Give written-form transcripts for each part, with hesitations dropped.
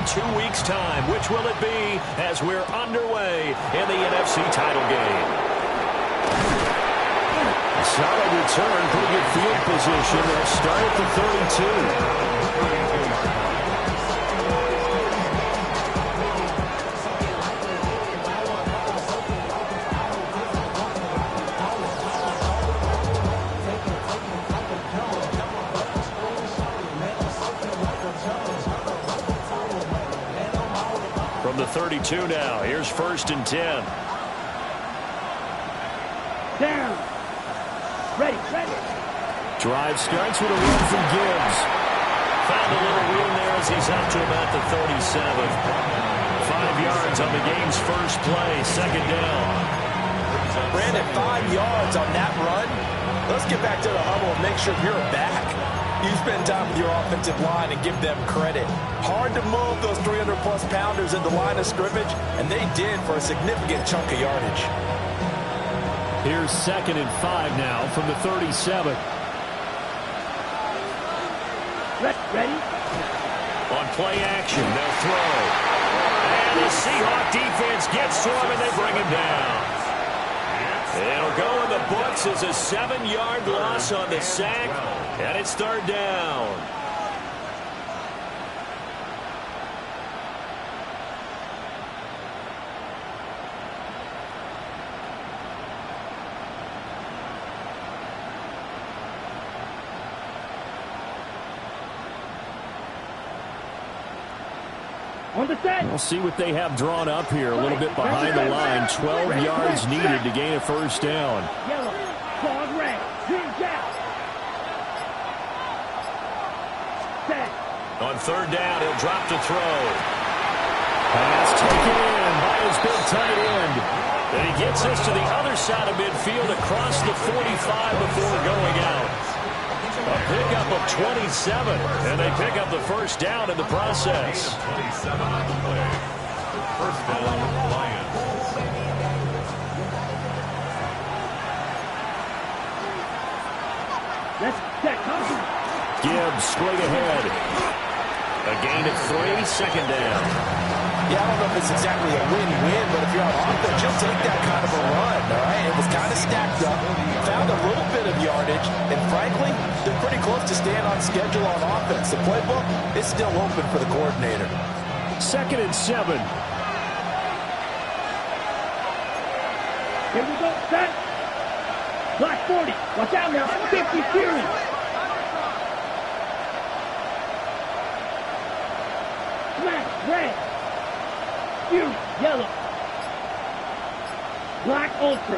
2 weeks' time. Which will it be as we're underway in the NFC title game? A solid return, pretty good field position. They'll start at the 32. From the 32 now, here's 1st and 10. Down. Ready. Drive starts with a run from Gibbs. Found a little room there as he's up to about the 37. 5 yards on the game's first play, 2nd down. Brandon, 5 yards on that run. Let's get back to the huddle and make sure you're back. You spend time with your offensive line and give them credit. Hard to move those 300-plus pounders into line of scrimmage, and they did for a significant chunk of yardage. Here's 2nd and 5 now from the 37. Ready? On play action, they'll throw. And the Seahawk defense gets to him, and they bring him down. It'll go in the books as a 7-yard loss on the sack, and it's 3rd down. On the set. We'll see what they have drawn up here. A little bit behind the line. 12 yards needed to gain a 1st down. Yellow. Fog red. Green down. Set. On 3rd down, he'll drop to throw. Pass taken in by his big tight end. And he gets this to the other side of midfield across the 45 before going out. A pickup of 27, and they pick up the 1st down in the process. 27 on the play. 1st down, Lions. Let's set. Gibbs straight ahead. A gain of 3, 2nd down. Yeah, I don't know if it's exactly a win-win, but if you're on offense, you'll take that kind of a run, all right? It was kind of stacked up, found a little bit of yardage, and frankly, they're pretty close to staying on schedule on offense. The playbook is still open for the coordinator. 2nd and 7. Here we go. Set. Black 40. Watch out now. 50 series. Smash. Red. Huge. Yellow. Black ultra.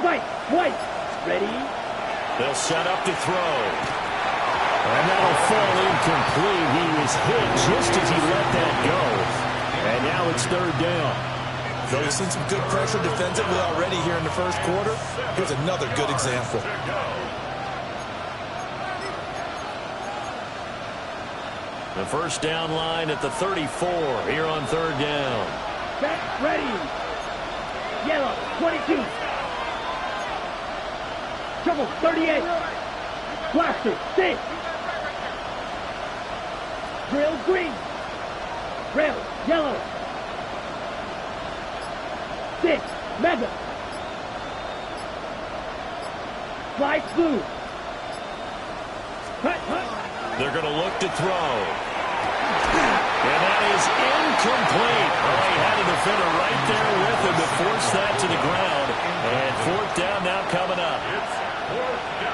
White. Ready. They'll set up to throw. And that'll fall incomplete. He was hit just as he let that go. And now it's 3rd down. We've seen some good pressure defensively already here in the 1st quarter. Here's another good example. The 1st down line at the 34 here on 3rd down. Set. Ready. Yellow. 22. Trouble. 38. Blaster. 6. Drill. Green. Rail. Yellow. 6. Mega. Slice blue. Cut. They're going to look to throw. And that is incomplete. Oh, he had a defender right there with him to force that to the ground. And 4th down now coming up.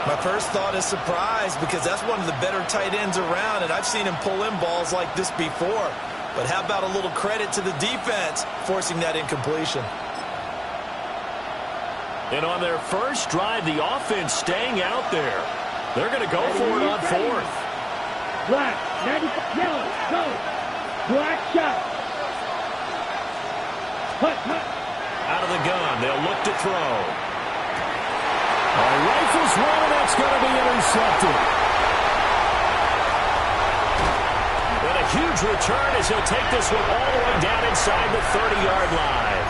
My first thought is surprise because that's one of the better tight ends around, and I've seen him pull in balls like this before. But how about a little credit to the defense forcing that incompletion? And on their first drive, the offense staying out there. They're going to go for it on 4th. Black. 95. Yellow. Go. Black shot. Hut. Out of the gun. They'll look to throw. Rifles one, and that's going to be intercepted. And a huge return as he'll take this one all the way down inside the 30-yard line.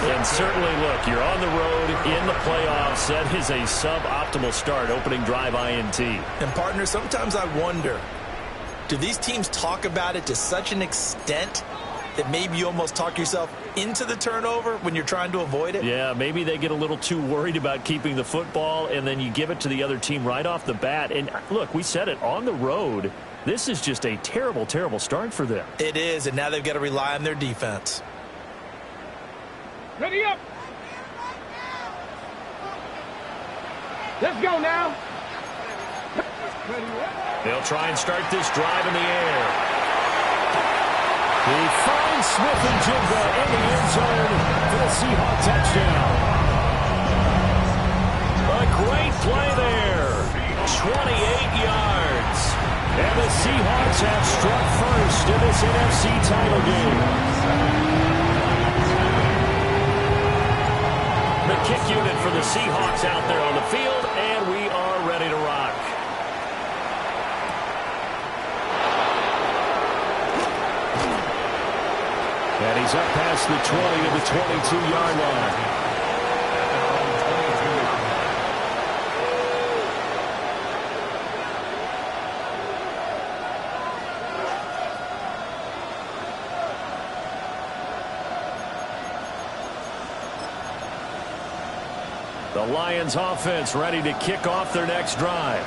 And certainly, look, you're on the road in the playoffs. That is a suboptimal start, opening drive INT. And, partner, sometimes I wonder, Do these teams talk about it to such an extent that maybe you almost talk yourself into the turnover when you're trying to avoid it? Yeah, maybe they get a little too worried about keeping the football, and then you give it to the other team right off the bat. And look, we said it, on the road, this is just a terrible, terrible start for them. It is, and now they've got to rely on their defense. Ready up. Let's go now. They'll try and start this drive in the air. He finds Smith and Jigba in the end zone for the Seahawk touchdown. A great play there. 28 yards. And the Seahawks have struck first in this NFC title game. The kick unit for the Seahawks out there on the field, and we are ready to rock. And he's up past the 20 to the 22-yard line. The Lions offense ready to kick off their next drive.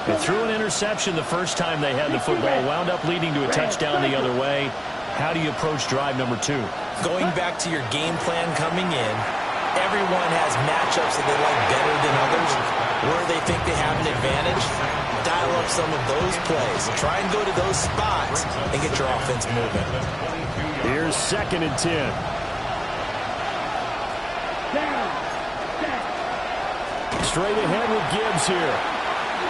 They threw an interception the first time they had the football, wound up leading to a touchdown the other way. How do you approach drive number 2? Going back to your game plan coming in, everyone has matchups that they like better than others. Where they think they have an advantage, dial up some of those plays. Try and go to those spots and get your offense moving. Here's 2nd and 10. Straight ahead with Gibbs here.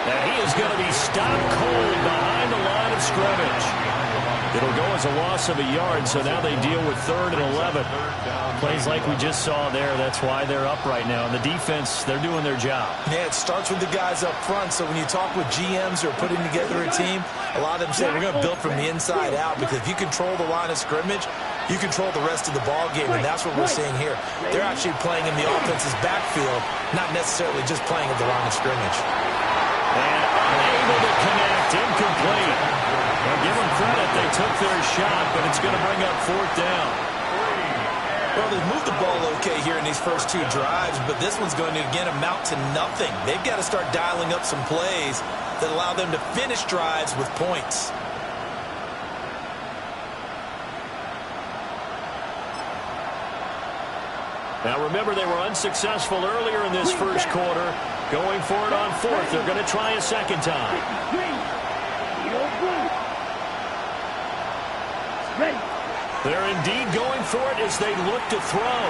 And he is going to be stopped cold behind the line of scrimmage. It'll go as a loss of a yard, so now they deal with 3rd and 11. Plays like we just saw there, that's why they're up right now. And the defense, they're doing their job. Yeah, it starts with the guys up front, so when you talk with GMs who are putting together a team, a lot of them say we're going to build from the inside out, because if you control the line of scrimmage, you control the rest of the ball game, and that's what we're seeing here. They're actually playing in the offense's backfield, not necessarily just playing at the line of scrimmage. And unable to connect, incomplete. Well, give them credit, they took their shot, but it's going to bring up 4th down. Well, they've moved the ball okay here in these first 2 drives, but this one's going to, again, amount to nothing. They've got to start dialing up some plays that allow them to finish drives with points. Now, remember, they were unsuccessful earlier in this first quarter. Going for it on 4th. They're going to try a second time. They're indeed going for it as they look to throw.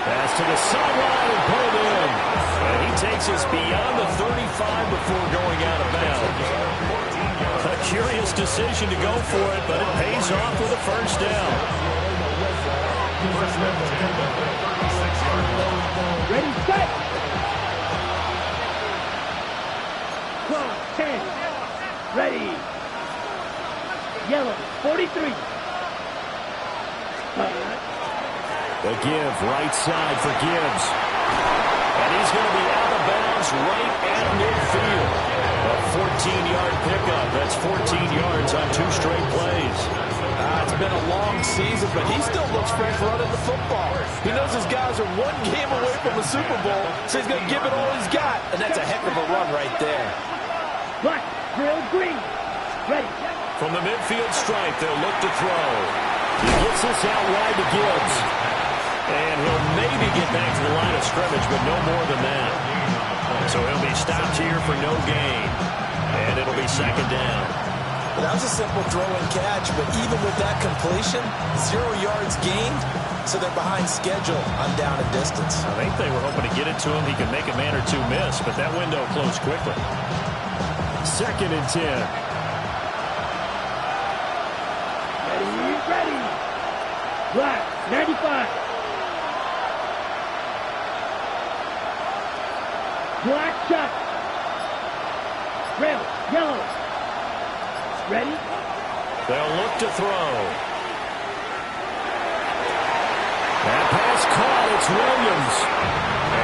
Pass to the sideline and pulled in. And he takes us beyond the 35 before going out of bounds. A curious decision to go for it, but it pays off with a first down. Ready, set. 12, 10. Ready. Yellow, 43. The give, right side for Gibbs. And he's going to be out of bounds right at midfield. A 14-yard pickup. That's 14 yards on 2 straight plays. It's been a long season, but he still looks fresh running the football. He knows his guys are 1 game away from a Super Bowl, so he's going to give it all he's got. And that's a heck of a run right there. Black, grill, green. Ready. From the midfield stripe, they'll look to throw. He gets this out wide to Gibbs. And he'll maybe get back to the line of scrimmage, but no more than that. So he'll be stopped here for no gain. And it'll be 2nd down. That was a simple throw and catch, but even with that completion, 0 yards gained, so they're behind schedule on down and distance. I think they were hoping to get it to him. He could make a man or 2 miss, but that window closed quickly. 2nd and 10. Ready. Black, 95. Black shot. Red, yellow. Ready? They'll look to throw. That pass caught. It's Williams.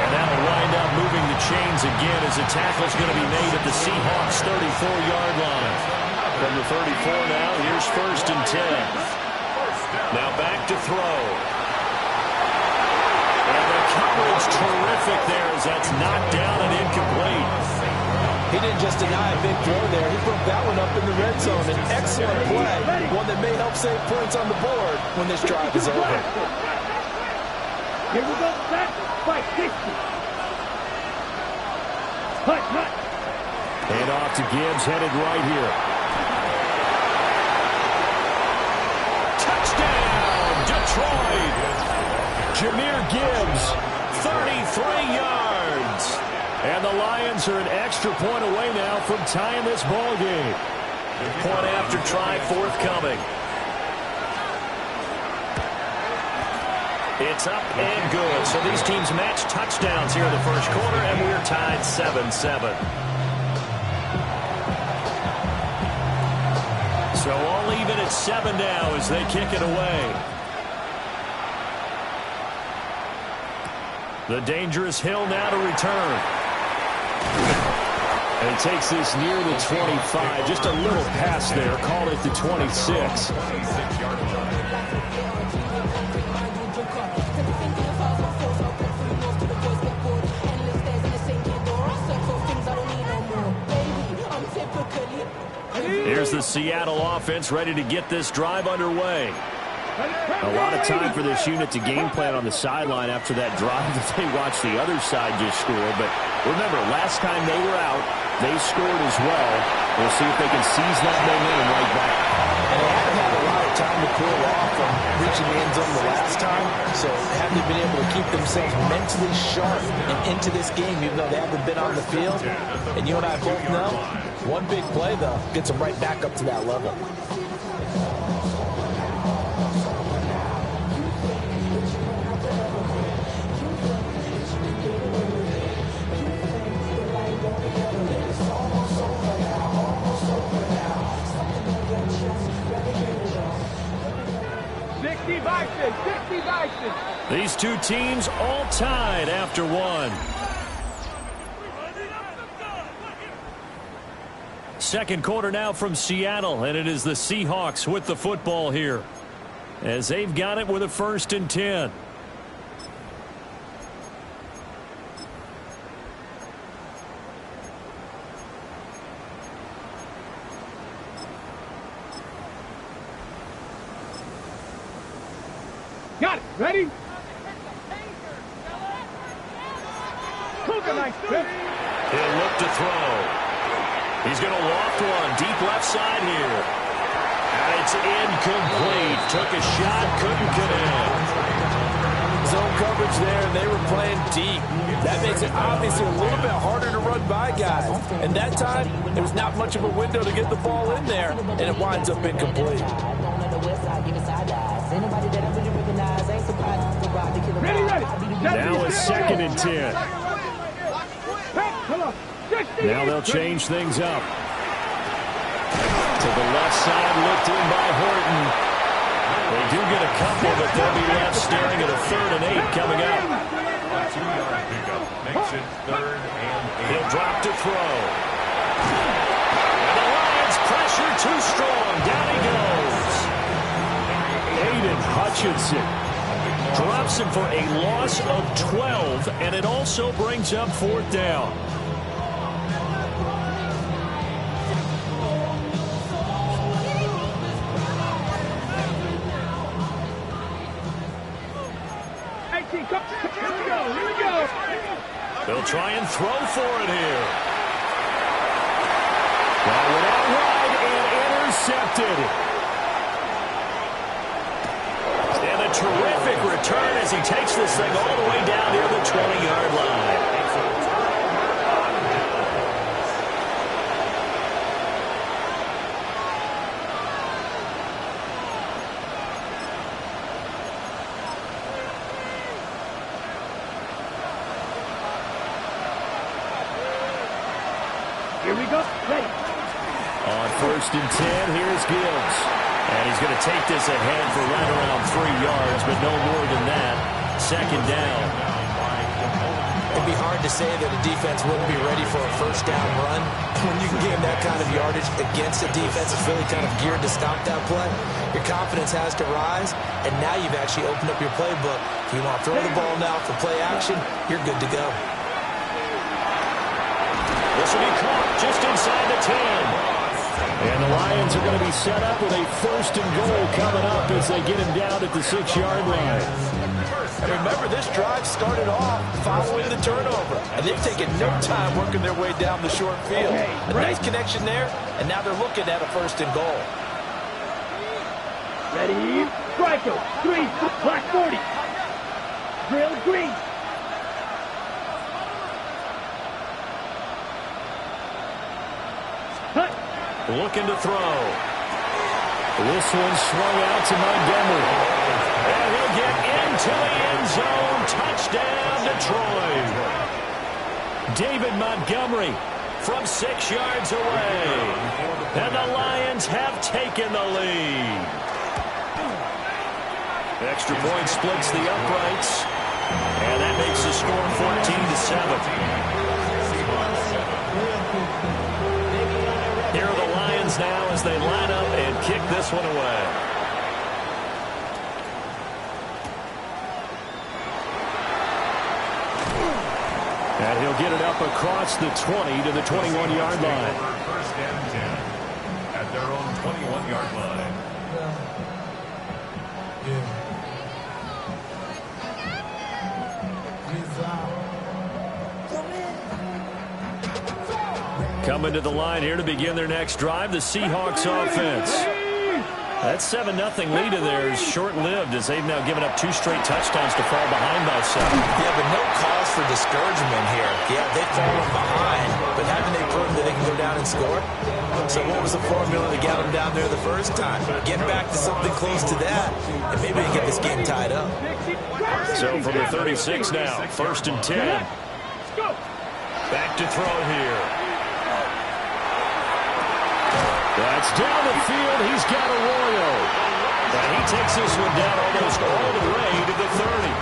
And that'll wind up moving the chains again as the tackle's going to be made at the Seahawks' 34-yard line. From the 34 now, here's 1st and 10. Now back to throw. And the coverage terrific there as that's knocked down and incomplete. He didn't just deny a big throw there. He broke that one up in the red zone. An excellent play. One that may help save points on the board when this drive is over. Here we go, set, fight, 60. Hut. And off to Gibbs, headed right here. Touchdown, Detroit! Jahmyr Gibbs, 33 yards. And the Lions are an extra point away now from tying this ball game. Point after try forthcoming. It's up and good. So these teams match touchdowns here in the first quarter, and we're tied 7-7. So all even at 7 now as they kick it away. The dangerous Hill now to return. And he takes this near the 25. Just a little pass there. Call it the 26. Here's the Seattle offense ready to get this drive underway. A lot of time for this unit to game plan on the sideline after that drive that they watched the other side just score. But remember, last time they were out, they scored as well. We'll see if they can seize that momentum right back. And they haven't had a lot of time to cool off from reaching the end zone the last time. So haven't been able to keep themselves mentally sharp and into this game, even though they haven't been on the field. And you and I both know, one big play, though, gets them right back up to that level. These two teams all tied after one. Second quarter now from Seattle, and it is the Seahawks with the football here as they've got it with a 1st and 10. Got it. Ready? He'll look to throw. He's going to loft one deep left side here. And it's incomplete. Took a shot, couldn't get in. Zone coverage there, and they were playing deep. That makes it obviously a little bit harder to run by guys. And that time, there was not much of a window to get the ball in there, and it winds up incomplete. Ready. Now it's 2nd and 10. Now they'll change things up. To the left side, looked in by Horton. They do get a couple, but they'll be left staring at a 3rd and 8 coming up. A 2-yard pickup makes it 3rd and 8. He'll drop to throw. And the Lions pressure too strong. Down he goes. Aiden Hutchinson drops him for a loss of 12, and it also brings up 4th down. Here we go. They'll try and throw for it here. That went out wide and intercepted. And a terrific return as he takes this thing all the way down near the 20-yard line. Here we go. Ready. On 1st and 10, here's Gibbs. And he's going to take this ahead for right around 3 yards, but no more than that. 2nd down. It'd be hard to say that a defense wouldn't be ready for a first down run. When you can gain that kind of yardage against a defense that's really kind of geared to stop that play, your confidence has to rise, and now you've actually opened up your playbook. If you want to throw the ball now for play action, you're good to go. This will be caught just inside the 10. And the Lions are going to be set up with a first and goal coming up as they get him down at the 6-yard line. And remember, this drive started off following the turnover, and they've taken no time working their way down the short field. A nice connection there, and now they're looking at a first and goal. Ready? Striker. 3. Black 40. Drill green. Looking to throw. This one swung out to Montgomery. And he'll get into the end zone. Touchdown, Detroit. David Montgomery from 6 yards away. And the Lions have taken the lead. Extra point splits the uprights. And that makes the score 14-7. Here are the Lions now as they line up and kick this one away. And he'll get it up across the 20 to the 21-yard line. First and 10 at their own 21-yard line. Coming to the line here to begin their next drive, the Seahawks offense. That 7-0 lead of theirs short-lived as they've now given up 2 straight touchdowns to fall behind by 7. Yeah, but no cause for discouragement here. Yeah, they've fallen behind, but haven't they proven that they can go down and score? So what was the formula to get them down there the first time? Get back to something close to that, and maybe they get this game tied up. So from the 36 now, first and 10. Back to throw here. That's down the field. He's got Arroyo. And he takes this one down almost all the way to the 30.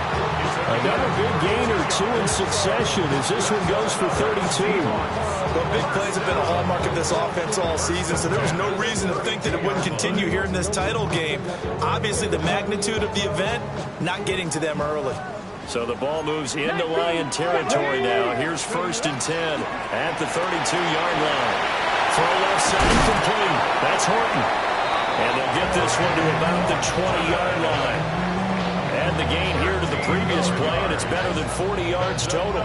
Another big gain or 2 in succession as this one goes for 32. Well, big plays have been a hallmark of this offense all season, so there was no reason to think that it wouldn't continue here in this title game. Obviously, the magnitude of the event, not getting to them early. So the ball moves into Lion territory now. Here's first and 10 at the 32-yard line. Throw left side complete. That's Horton. And they'll get this one to about the 20-yard line. Add the gain here to the previous play, and it's better than 40 yards total.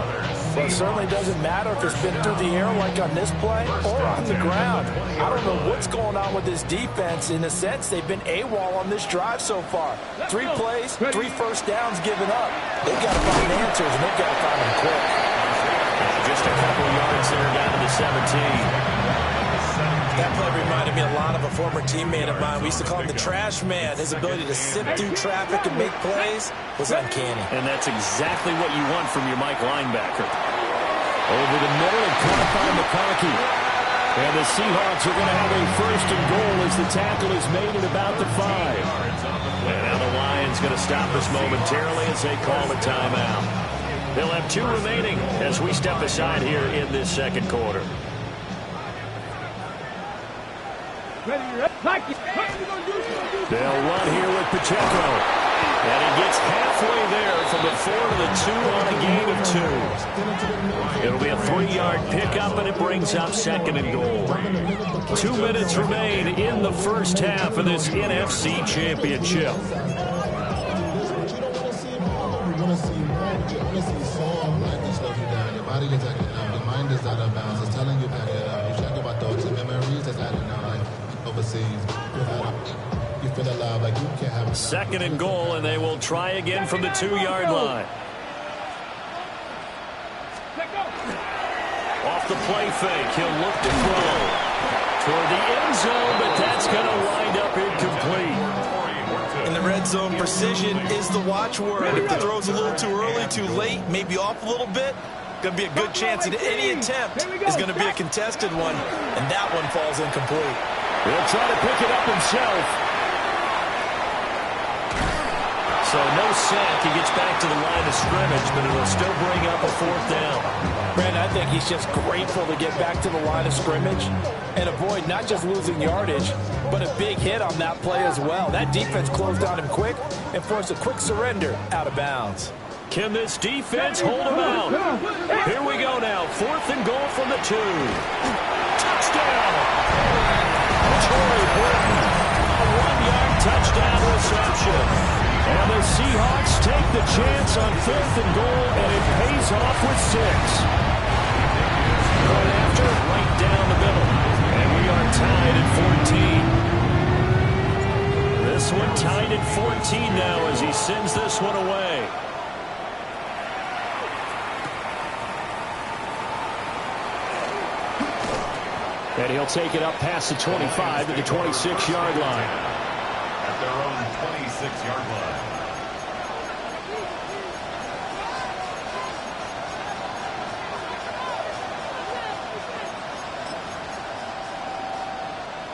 Well, it certainly doesn't matter if it's been through the air like on this play or on the ground. I don't know what's going on with this defense. In a sense, they've been AWOL on this drive so far. 3 plays, 3 first downs given up. They've got to find answers, and they've got to find them quick. Just a couple yards there down to the 17. That play reminded me a lot of a former teammate of mine. We used to call him the trash man. His ability to sift through traffic and make plays was uncanny. And that's exactly what you want from your Mike linebacker. Over the middle and caught by McConkey. And the Seahawks are going to have a first and goal as the tackle is made at about the 5. And now the Lions going to stop us momentarily as they call a timeout. They'll have 2 remaining as we step aside here in this second quarter. They'll run here with Pacheco. And he gets halfway there from the 4 to the 2 on a gain of 2. It'll be a 3-yard pickup, and it brings up second and goal. 2 minutes remain in the first half of this NFC Championship. Your body is acting up. Your mind is out of bounds. It's telling you back it up. You check about thoughts and memories that's adding up. Overseas, you feel alive like you can't have. Second and goal, and they will try again from the 2-yard line. Off the play fake, he'll look to throw toward the end zone, but that's going to wind up incomplete. In the red zone, precision is the watchword. If the throw's a little too early, too late, maybe off a little bit, going to be a good chance that any attempt is going to be a contested one, and that one falls incomplete. He'll try to pick it up himself. So no sack. He gets back to the line of scrimmage, but it'll still bring up a 4th down. Brandon, I think he's just grateful to get back to the line of scrimmage and avoid not just losing yardage, but a big hit on that play as well. That defense closed on him quick and forced a quick surrender out of bounds. Can this defense hold him out? Here we go now. 4th and goal from the 2. Touchdown! Troy Burton, a 1-yard touchdown reception. And the Seahawks take the chance on 4th and goal, and it pays off with 6. Right after, right down the middle. And we are tied at 14. This one tied at 14 now as he sends this one away. And he'll take it up past the 25 to the 26-yard line. At their own 26-yard line.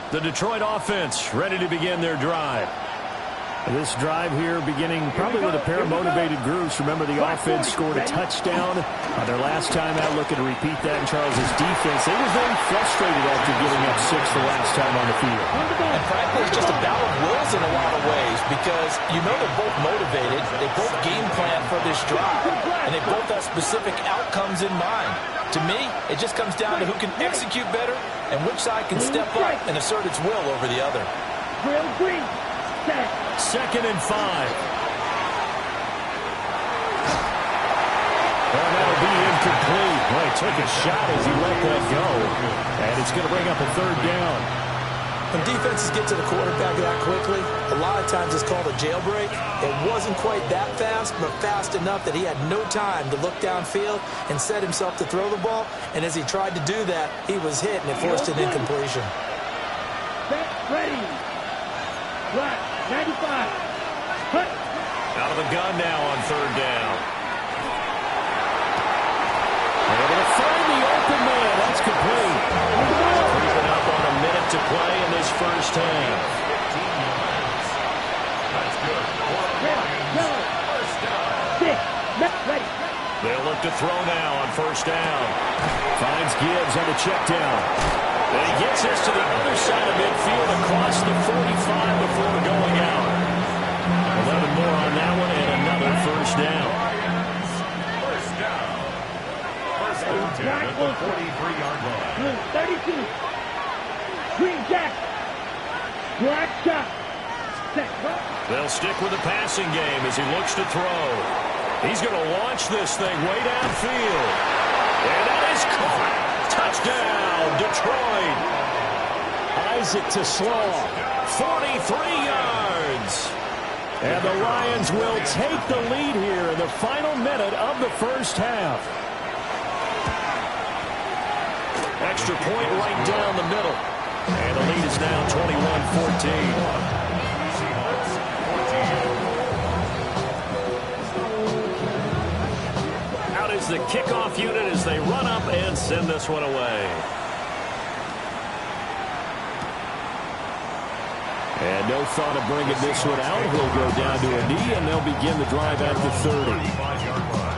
The Detroit offense ready to begin their drive. This drive here beginning probably with a pair of motivated groups. Remember, the offense scored a touchdown on their last time out. Looking to repeat that in Charles's defense. They were very frustrated after giving up 6 the last time on the field. And frankly, it's just a battle of wills in a lot of ways because you know they're both motivated. They both game plan for this drive, and they both have specific outcomes in mind. To me, it just comes down to who can execute better and which side can step up and assert its will over the other. 2nd and 5. Well, that'll be incomplete. Well, he took a shot as he let that go. And it's going to bring up a 3rd down. When defenses get to the quarterback that quickly, a lot of times it's called a jailbreak. It wasn't quite that fast, but fast enough that he had no time to look downfield and set himself to throw the ball. And as he tried to do that, he was hit and it forced an incompletion. Ready. Right. 95. Hut. Out of the gun now on 3rd down. Able to find the open man. That's complete. Creeping up on a minute to play in this first half. 15 yards. That's good. 4 Lions. 6. Ready. They'll look to throw now on 1st down. Finds Gibbs on the check down. And he gets this to the other side of midfield across the 45 before going out. 11 more on that one and another 1st down. Lions. 1st down. 1st and 10 at the 43-yard line. 32. Green Jack. Black shot. Set. They'll stick with the passing game as he looks to throw. He's going to launch this thing way downfield. And that is caught. Touchdown, Detroit. Isaac to Slaw. 43 yards. And the Lions will take the lead here in the final minute of the first half. Extra point right down the middle. And the lead is now 21-14. Is the kickoff unit as they run up and send this one away. And no thought of bringing this one out. He'll go down to a knee, and they'll begin the drive at the 30. 35-yard line.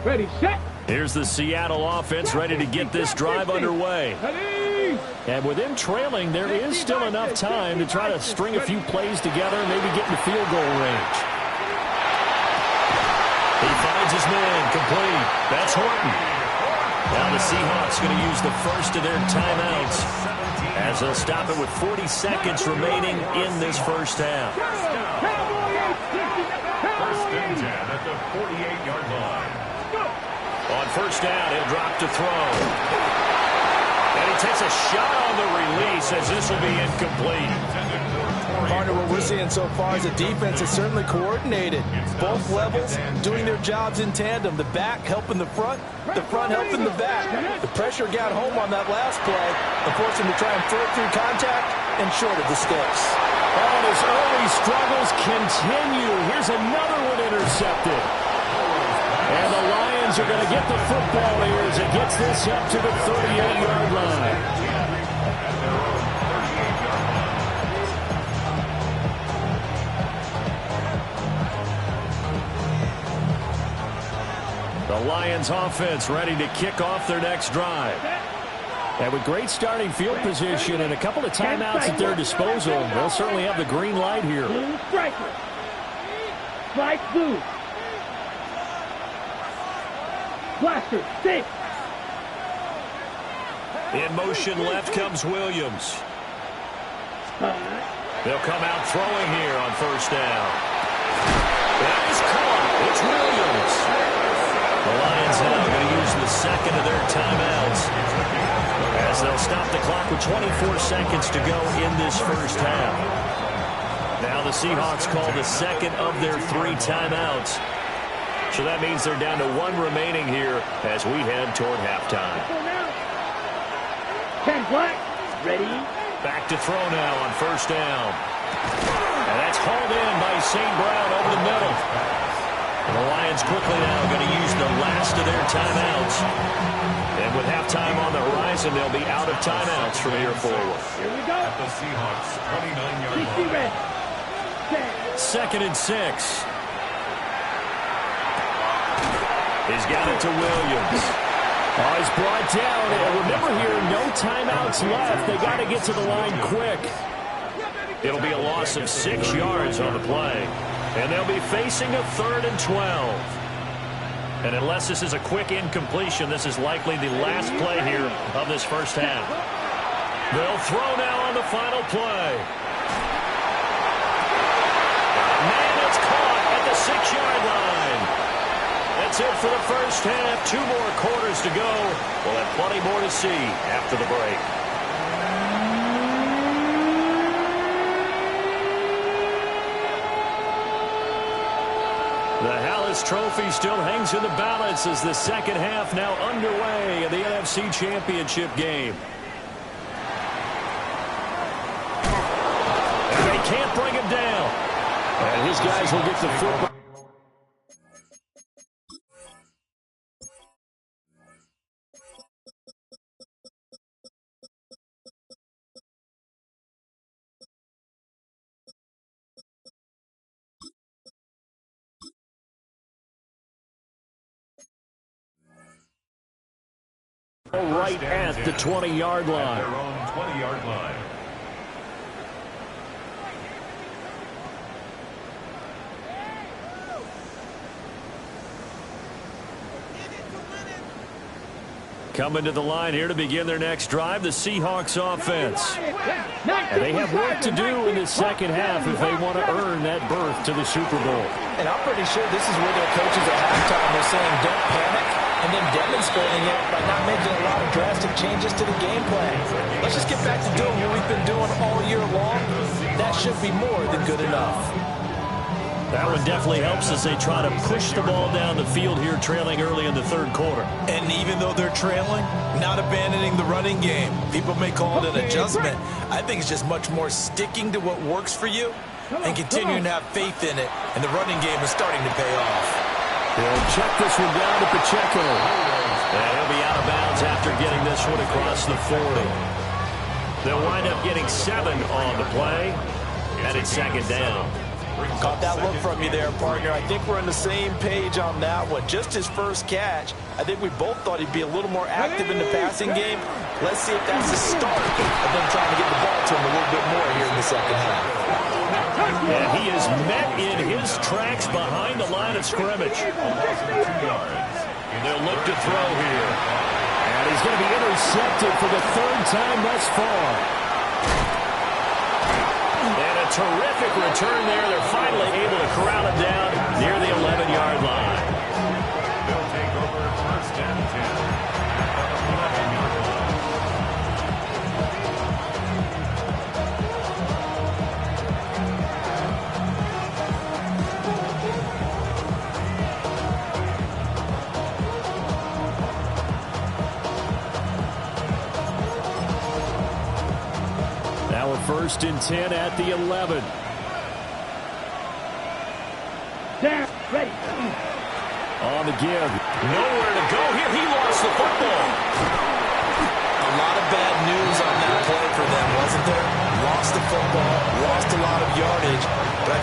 Ready, set. Here's the Seattle offense ready to get this drive underway. And with them trailing, there is still enough time to try to string a few plays together and maybe get in the field goal range. He finds his man, complete. That's Horton. Now the Seahawks going to use the first of their timeouts as they'll stop it with 40 seconds remaining in this first half. 1st and 10 at the 48-yard line. On 1st down, he'll drop to throw. And he takes a shot on the release as this will be incomplete. Partner, what we're seeing so far is the defense is certainly coordinated. Both levels doing their jobs in tandem. The back helping the front helping the back. The pressure got home on that last play and forced him to try and throw it through contact and short of the sticks. Oh, and his early struggles continue. Here's another one intercepted. And the Lions are going to get the football here as it gets this up to the 38-yard line. The Lions offense ready to kick off their next drive. And with great starting field position and a couple of timeouts at their disposal, they'll certainly have the green light here. Blue striker. Strike blue. Blaster, 6. In motion left comes Williams. They'll come out throwing here on first down. That is caught. It's Williams. The Lions now going to use the second of their timeouts as they'll stop the clock with 24 seconds to go in this first half. Now the Seahawks call the second of their 3 timeouts. So that means they're down to 1 remaining here as we head toward halftime. 10 black. Ready. Back to throw now on first down. And that's hauled in by St. Brown over the middle. And the Lions quickly now going to use the last of their timeouts. And with halftime on the horizon, they'll be out of timeouts from here forward. Here we go. At the Seahawks 29-yard line. Second and 6. He's got it to Williams. Oh, he's brought down. And remember here, no timeouts left. They got to get to the line quick. It'll be a loss of 6 yards on the play. And they'll be facing a 3rd and 12. And unless this is a quick incompletion, this is likely the last play here of this first half. They'll throw now on the final play. Man, it's caught at the 6-yard line. That's it for the first half. 2 more quarters to go. We'll have plenty more to see after the break. The Hallis Trophy still hangs in the balance as the second half now underway in the NFC Championship game. And they can't bring him down. And his guys will get the football. Right at the 20-yard line. At their own 20-yard line. Coming to the line here to begin their next drive, the Seahawks offense. And they have work to do in the second half if they want to earn that berth to the Super Bowl. And I'm pretty sure this is where their coaches at halftime are saying, don't panic, and then demonstrating it by not making a lot of drastic changes to the game plan. Let's just get back to doing what we've been doing all year long. That should be more than good enough. That one definitely helps as they try to push the ball down the field here, trailing early in the third quarter. And even though they're trailing, not abandoning the running game. People may call it an adjustment. I think it's just much more sticking to what works for you and continuing to have faith in it. And the running game is starting to pay off. They'll check this one down to Pacheco. And he'll be out of bounds after getting this one across the 40. They'll wind up getting 7 on the play. And it's second down. Caught that look from you there, partner. I think we're on the same page on that one. Just his first catch. I think we both thought he'd be a little more active in the passing game. Let's see if that's the start of them trying to get the ball to him a little bit more here in the second half. And he is met in his tracks behind the line of scrimmage. They'll look to throw here. And he's going to be intercepted for the 3rd time thus far. And a terrific return there. They're finally able to corral it down near the 11-yard line. They'll take over first and 10. So 1st and 10 at the 11. Down. Ready. On the give. Nowhere to go here. He lost the football. A lot of bad news on that play for them, wasn't there? Lost the football, lost a lot of yardage.